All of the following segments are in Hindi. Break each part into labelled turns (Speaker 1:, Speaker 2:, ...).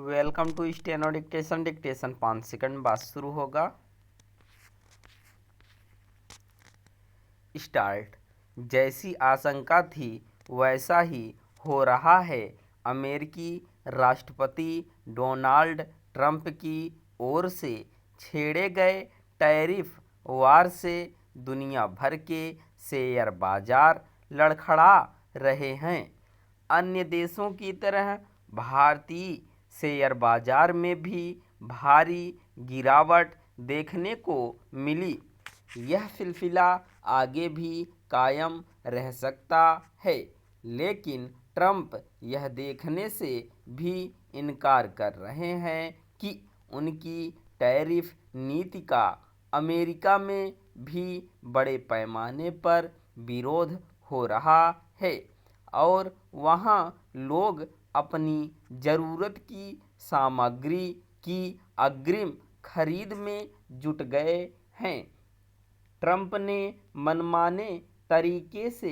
Speaker 1: Welcome to steno dictation. Dictation 5 second बाद शुरू होगा। स्टार्ट। जैसी आशंका थी वैसा ही हो रहा है। अमेरिकी राष्ट्रपति डोनाल्ड ट्रंप की ओर से छेड़े गए टैरिफ वार से दुनिया भर के शेयर बाजार लड़खड़ा रहे हैं। अन्य देशों की तरह भारतीय शेयर बाजार में भी भारी गिरावट देखने को मिली। यह सिलसिला आगे भी कायम रह सकता है, लेकिन ट्रंप यह देखने से भी इनकार कर रहे हैं कि उनकी टैरिफ नीति का अमेरिका में भी बड़े पैमाने पर विरोध हो रहा है और वहां लोग अपनी ज़रूरत की सामग्री की अग्रिम खरीद में जुट गए हैं। ट्रंप ने मनमाने तरीके से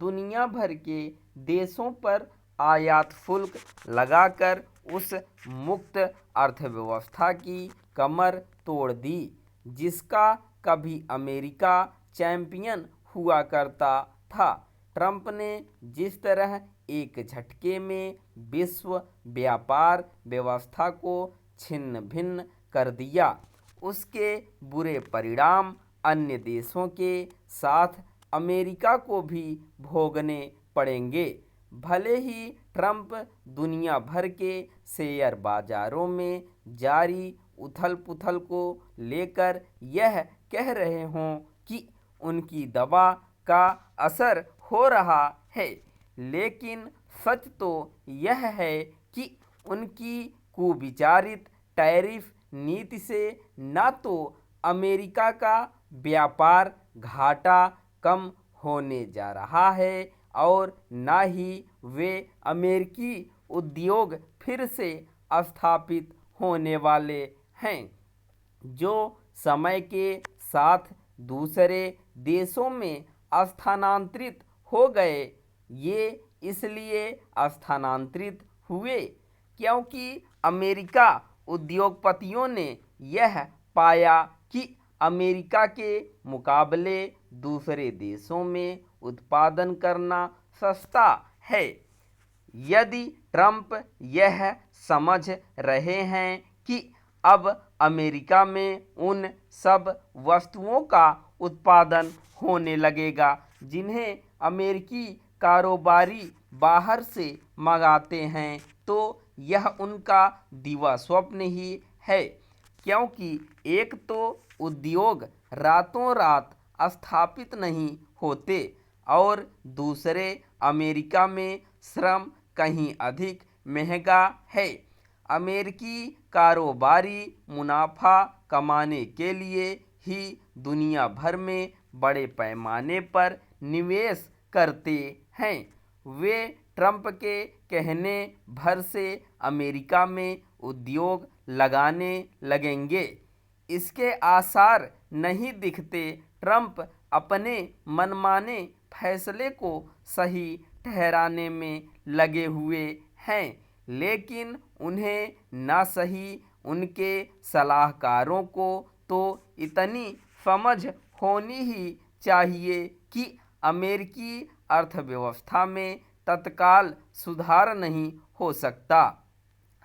Speaker 1: दुनिया भर के देशों पर आयात शुल्क लगाकर उस मुक्त अर्थव्यवस्था की कमर तोड़ दी जिसका कभी अमेरिका चैंपियन हुआ करता था। ट्रंप ने जिस तरह एक झटके में विश्व व्यापार व्यवस्था को छिन्न भिन्न कर दिया, उसके बुरे परिणाम अन्य देशों के साथ अमेरिका को भी भोगने पड़ेंगे। भले ही ट्रंप दुनिया भर के शेयर बाजारों में जारी उथल पुथल को लेकर यह कह रहे हों कि उनकी दवा का असर हो रहा है, लेकिन सच तो यह है कि उनकी कुविचारित टैरिफ नीति से न तो अमेरिका का व्यापार घाटा कम होने जा रहा है और न ही वे अमेरिकी उद्योग फिर से स्थापित होने वाले हैं, जो समय के साथ दूसरे देशों में स्थानांतरित हो गए। ये इसलिए स्थानांतरित हुए क्योंकि अमेरिका उद्योगपतियों ने यह पाया कि अमेरिका के मुकाबले दूसरे देशों में उत्पादन करना सस्ता है। यदि ट्रंप यह समझ रहे हैं कि अब अमेरिका में उन सब वस्तुओं का उत्पादन होने लगेगा जिन्हें अमेरिकी कारोबारी बाहर से मंगाते हैं, तो यह उनका दिवा स्वप्न ही है, क्योंकि एक तो उद्योग रातों रात स्थापित नहीं होते और दूसरे अमेरिका में श्रम कहीं अधिक महंगा है। अमेरिकी कारोबारी मुनाफा कमाने के लिए ही दुनिया भर में बड़े पैमाने पर निवेश करते हैं। वे ट्रंप के कहने भर से अमेरिका में उद्योग लगाने लगेंगे, इसके आसार नहीं दिखते। ट्रंप अपने मनमाने फैसले को सही ठहराने में लगे हुए हैं, लेकिन उन्हें न सही उनके सलाहकारों को तो इतनी समझ होनी ही चाहिए कि अमेरिकी अर्थव्यवस्था में तत्काल सुधार नहीं हो सकता।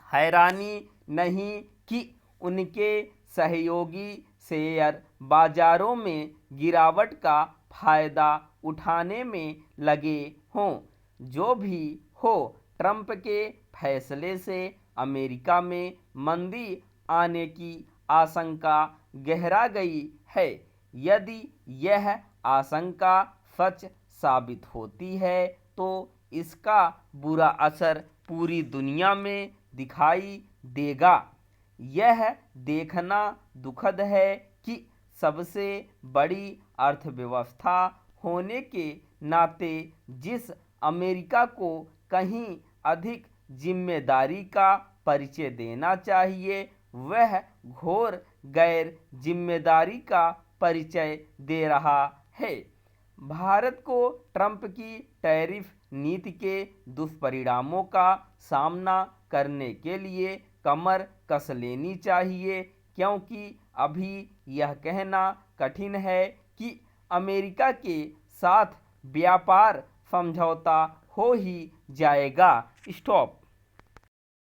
Speaker 1: हैरानी नहीं कि उनके सहयोगी शेयर बाजारों में गिरावट का फायदा उठाने में लगे हों। जो भी हो, ट्रंप के फैसले से अमेरिका में मंदी आने की आशंका गहरा गई है। यदि यह आशंका सच साबित होती है तो इसका बुरा असर पूरी दुनिया में दिखाई देगा। यह देखना दुखद है कि सबसे बड़ी अर्थव्यवस्था होने के नाते जिस अमेरिका को कहीं अधिक जिम्मेदारी का परिचय देना चाहिए, वह घोर गैर जिम्मेदारी का परिचय दे रहा है। भारत को ट्रंप की टैरिफ नीति के दुष्परिणामों का सामना करने के लिए कमर कस लेनी चाहिए, क्योंकि अभी यह कहना कठिन है कि अमेरिका के साथ व्यापार समझौता हो ही जाएगा। स्टॉप।